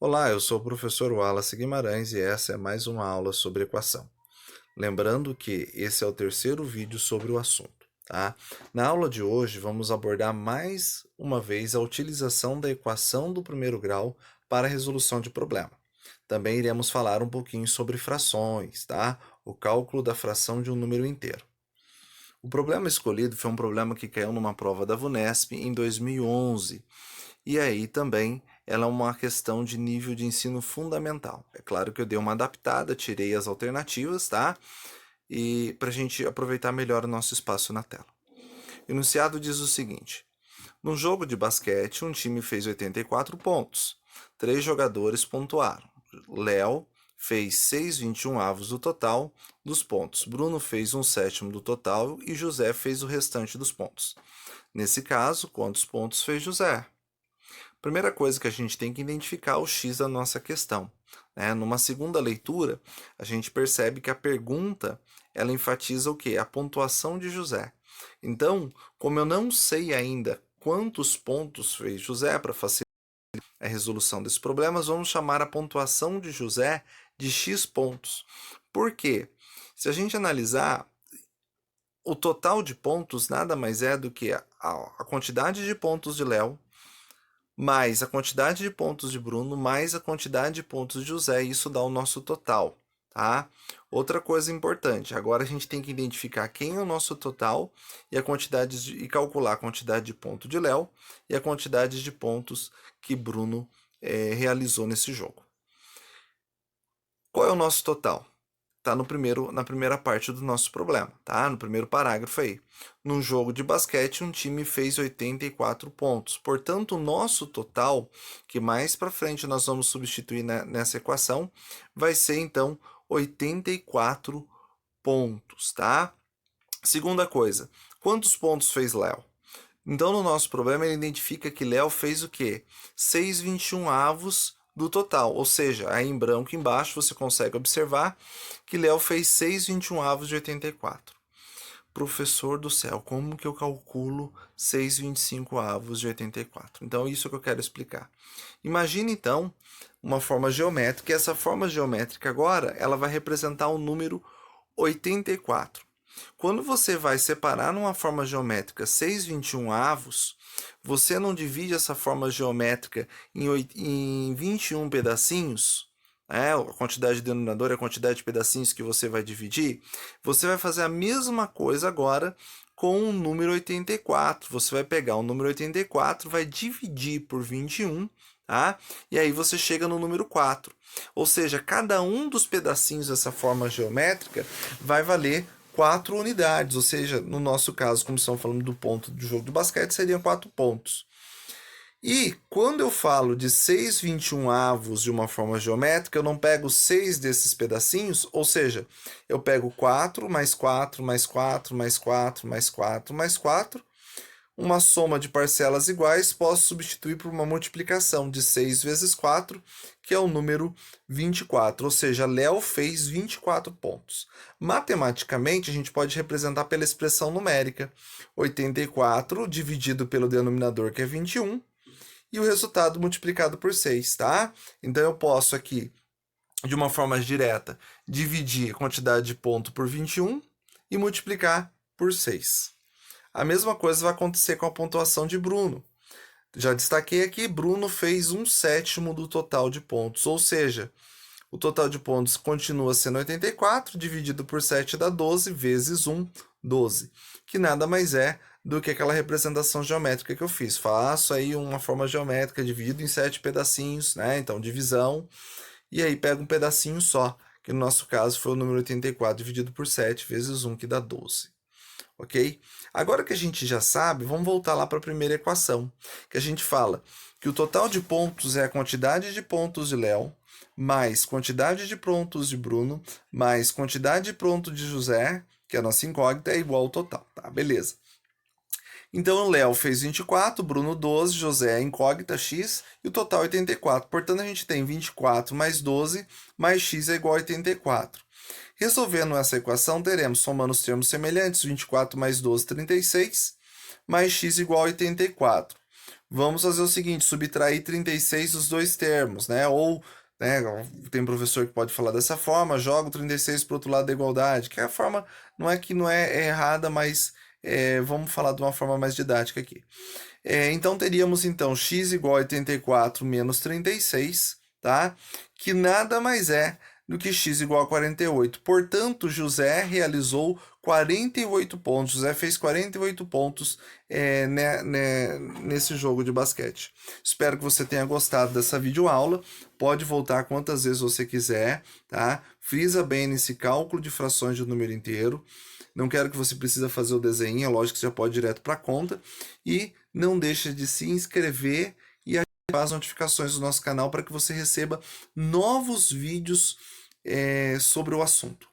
Olá, eu sou o professor Wallace Guimarães e essa é mais uma aula sobre equação. Lembrando que esse é o terceiro vídeo sobre o assunto, tá? Na aula de hoje vamos abordar mais uma vez a utilização da equação do primeiro grau para a resolução de problema. Também iremos falar um pouquinho sobre frações, tá? O cálculo da fração de um número inteiro. O problema escolhido foi um problema que caiu numa prova da VUNESP em 2011. E aí também ela é uma questão de nível de ensino fundamental. É claro que eu dei uma adaptada, tirei as alternativas, tá? E para a gente aproveitar melhor o nosso espaço na tela. O enunciado diz o seguinte: no jogo de basquete, um time fez 84 pontos. 3 jogadores pontuaram. Léo fez 6/21 do total dos pontos. Bruno fez 1/7 do total e José fez o restante dos pontos. Nesse caso, quantos pontos fez José? Primeira coisa que a gente tem que identificar é o x da nossa questão. Numa segunda leitura, a gente percebe que a pergunta ela enfatiza o quê? A pontuação de José. Então, como eu não sei ainda quantos pontos fez José para facilitar a resolução desses problemas, vamos chamar a pontuação de José de x pontos. Por quê? Se a gente analisar, o total de pontos nada mais é do que a quantidade de pontos de Léo mais a quantidade de pontos de Bruno, mais a quantidade de pontos de José, e isso dá o nosso total, tá? Outra coisa importante, agora a gente tem que identificar quem é o nosso total e e calcular a quantidade de ponto de Léo e a quantidade de pontos que Bruno realizou nesse jogo. Qual é o nosso total? Está na primeira parte do nosso problema, tá? No primeiro parágrafo aí. Num jogo de basquete, um time fez 84 pontos. Portanto, o nosso total, que mais para frente nós vamos substituir nessa equação, vai ser então 84 pontos, tá? Segunda coisa, quantos pontos fez Léo? Então, no nosso problema, ele identifica que Léo fez o quê? 6/21 do total, ou seja, aí em branco embaixo você consegue observar que Léo fez 6/21 de 84. Professor do céu, como que eu calculo 6/25 de 84? Então, isso que eu quero explicar. Imagine, então, uma forma geométrica, e essa forma geométrica agora, ela vai representar o número 84. Quando você vai separar numa forma geométrica 6/21, você não divide essa forma geométrica em 21 pedacinhos, a quantidade de denominador é a quantidade de pedacinhos que você vai dividir. Você vai fazer a mesma coisa agora com o número 84. Você vai pegar o número 84, vai dividir por 21, tá? E aí você chega no número 4. Ou seja, cada um dos pedacinhos dessa forma geométrica vai valer 4 unidades, ou seja, no nosso caso, como estamos falando do ponto do jogo do basquete, seriam 4 pontos. E quando eu falo de 6/21 de uma forma geométrica, eu não pego 6 desses pedacinhos, ou seja, eu pego 4 mais 4 mais 4 mais 4 mais 4 mais 4, uma soma de parcelas iguais, posso substituir por uma multiplicação de 6 vezes 4, que é o número 24, ou seja, Léo fez 24 pontos. Matematicamente, a gente pode representar pela expressão numérica, 84 dividido pelo denominador, que é 21, e o resultado multiplicado por 6, tá? Então, eu posso aqui, de uma forma direta, dividir a quantidade de ponto por 21 e multiplicar por 6. A mesma coisa vai acontecer com a pontuação de Bruno. Já destaquei aqui, Bruno fez 1/7 do total de pontos, ou seja, o total de pontos continua sendo 84, dividido por 7 dá 12, vezes 1, 12, que nada mais é do que aquela representação geométrica que eu fiz. Faço aí uma forma geométrica, dividido em 7 pedacinhos, né? Então, divisão, e aí pego um pedacinho só, que no nosso caso foi o número 84 dividido por 7, vezes 1, que dá 12. Ok? Agora que a gente já sabe, vamos voltar lá para a primeira equação, que a gente fala que o total de pontos é a quantidade de pontos de Léo, mais quantidade de pontos de Bruno, mais quantidade de pontos de José, que é a nossa incógnita, é igual ao total, tá? Beleza. Então, o Léo fez 24, Bruno 12, José incógnita x, e o total é 84. Portanto, a gente tem 24 mais 12, mais x é igual a 84. Resolvendo essa equação, teremos, somando os termos semelhantes, 24 mais 12, 36, mais x igual a 84. Vamos fazer o seguinte, subtrair 36 dos dois termos, né? Ou, né, tem professor que pode falar dessa forma, joga o 36 para o outro lado da igualdade, que é a forma, não é errada, mas vamos falar de uma forma mais didática aqui. Então teríamos então x igual a 84 menos 36, tá? Que nada mais é do que x igual a 48. Portanto, José realizou 48 pontos. José fez 48 pontos nesse jogo de basquete. Espero que você tenha gostado dessa videoaula. Pode voltar quantas vezes você quiser, tá? Frisa bem nesse cálculo de frações de número inteiro. Não quero que você precisa fazer o desenho, é lógico que você já pode ir direto para a conta. E não deixe de se inscrever e ativar as notificações do nosso canal para que você receba novos vídeos sobre o assunto.